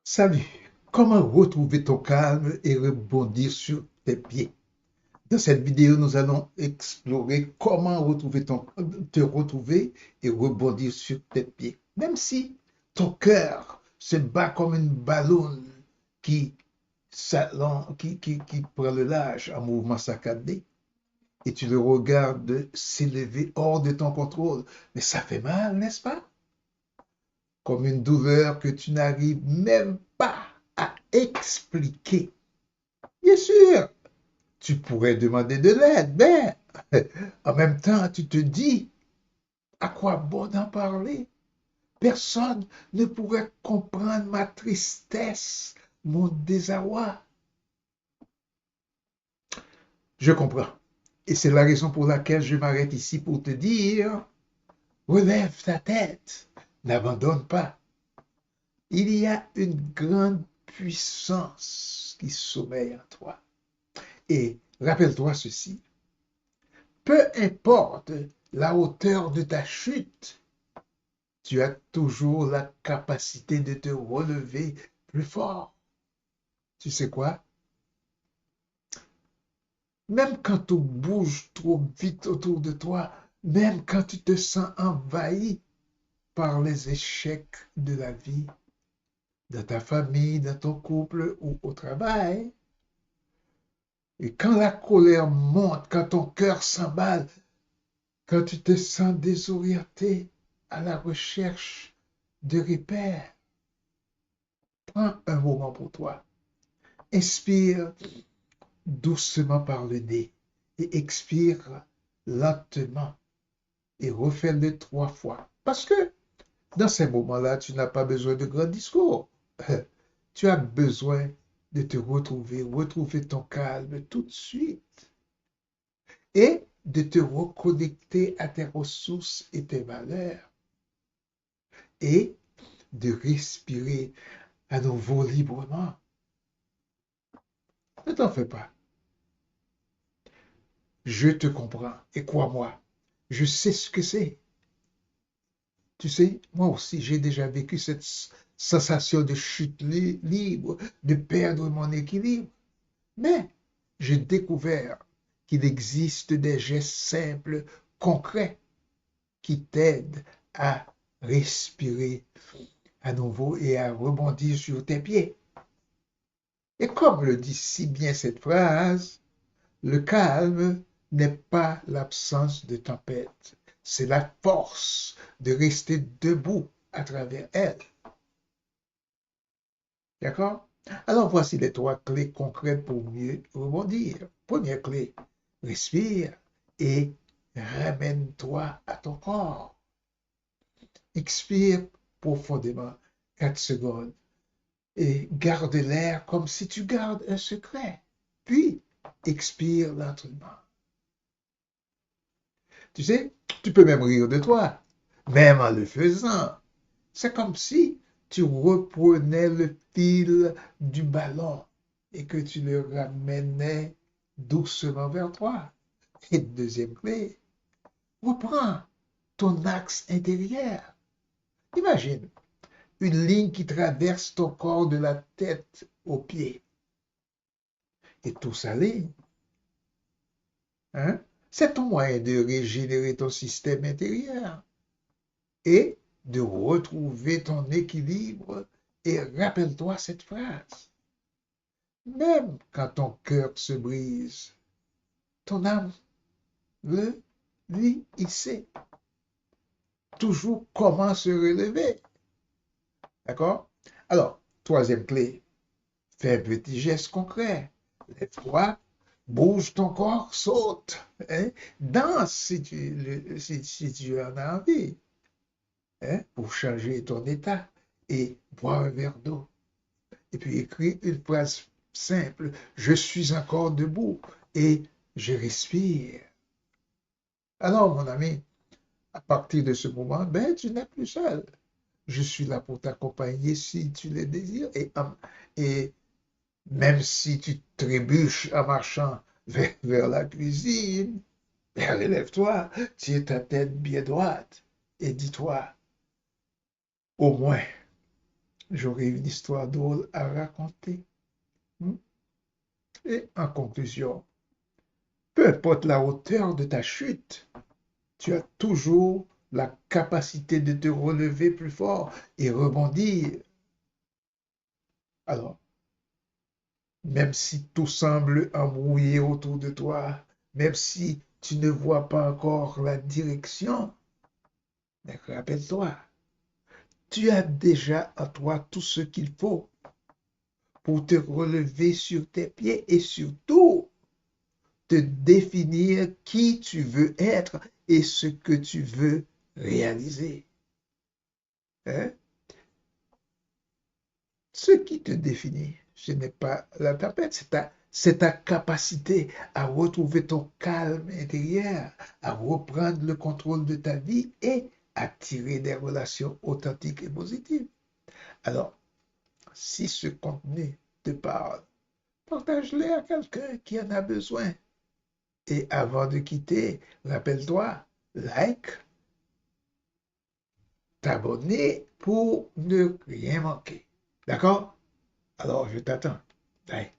Salut, comment retrouver ton calme et rebondir sur tes pieds? Dans cette vidéo, nous allons explorer comment te retrouver et rebondir sur tes pieds. Même si ton cœur se bat comme une ballonne qui, qui prend le large en mouvement saccadé et tu le regardes s'élever hors de ton contrôle. Mais ça fait mal, n'est-ce pas? Comme une douleur que tu n'arrives même pas à expliquer. Bien sûr, tu pourrais demander de l'aide, mais en même temps, tu te dis, à quoi bon d'en parler? Personne ne pourrait comprendre ma tristesse, mon désarroi. Je comprends. Et c'est la raison pour laquelle je m'arrête ici pour te dire, relève ta tête, n'abandonne pas. Il y a une grande puissance qui sommeille en toi. Et rappelle-toi ceci, peu importe la hauteur de ta chute, tu as toujours la capacité de te relever plus fort. Tu sais quoi? Même quand tout bouge trop vite autour de toi, même quand tu te sens envahi par les échecs de la vie, dans ta famille, dans ton couple ou au travail, et quand la colère monte, quand ton cœur s'emballe, quand tu te sens désorienté à la recherche de repères, prends un moment pour toi. Inspire doucement par le nez et expire lentement et refais-le 3 fois. Parce que dans ces moments-là, tu n'as pas besoin de grands discours. Tu as besoin de te retrouver, retrouver ton calme tout de suite et de te reconnecter à tes ressources et tes valeurs et de respirer à nouveau librement. Ne t'en fais pas. Je te comprends. Et crois-moi, je sais ce que c'est. Tu sais, moi aussi, j'ai déjà vécu cette sensation de chute libre, de perdre mon équilibre. Mais j'ai découvert qu'il existe des gestes simples, concrets, qui t'aident à respirer à nouveau et à rebondir sur tes pieds. Et comme le dit si bien cette phrase, le calme n'est pas l'absence de tempête, c'est la force de rester debout à travers elle. D'accord? Alors voici les 3 clés concrètes pour mieux rebondir. Première clé, respire et ramène-toi à ton corps. Expire profondément 4 secondes et garde l'air comme si tu gardes un secret. Puis, expire lentement. Tu sais, tu peux même rire de toi, même en le faisant. C'est comme si tu reprenais le fil du ballon et que tu le ramenais doucement vers toi. Et deuxième clé, reprends ton axe intérieur. Imagine une ligne qui traverse ton corps de la tête aux pieds et tout s'aligne. Hein? C'est ton moyen de régénérer ton système intérieur et de retrouver ton équilibre. Et rappelle-toi cette phrase. Même quand ton cœur se brise, ton âme, le, lui, il sait toujours comment se relever. D'accord? Alors, troisième clé, fais un petit geste concret. Lève-toi, bouge ton corps, saute, hein? Danse si tu en as envie, hein? Pour changer ton état et bois un verre d'eau. Et puis écris une phrase simple, je suis encore debout et je respire. Alors, mon ami, à partir de ce moment, ben, tu n'es plus seul. Je suis là pour t'accompagner si tu le désires. Et même si tu trébuches en marchant vers la cuisine, ben, relève-toi, tiens ta tête bien droite et dis-toi, au moins, j'aurai une histoire drôle à raconter. Hmm? Et en conclusion, peu importe la hauteur de ta chute, tu as toujours la capacité de te relever plus fort et rebondir. Alors, même si tout semble embrouillé autour de toi, même si tu ne vois pas encore la direction, mais rappelle-toi, tu as déjà en toi tout ce qu'il faut pour te relever sur tes pieds et surtout te définir qui tu veux être et ce que tu veux réaliser. Hein? Ce qui te définit, ce n'est pas la tempête, c'est ta capacité à retrouver ton calme intérieur, à reprendre le contrôle de ta vie et à tirer des relations authentiques et positives. Alors, si ce contenu te parle, partage-le à quelqu'un qui en a besoin. Et avant de quitter, rappelle-toi, like, t'abonner pour ne rien manquer. D'accord? Alors, je t'attends. Bye.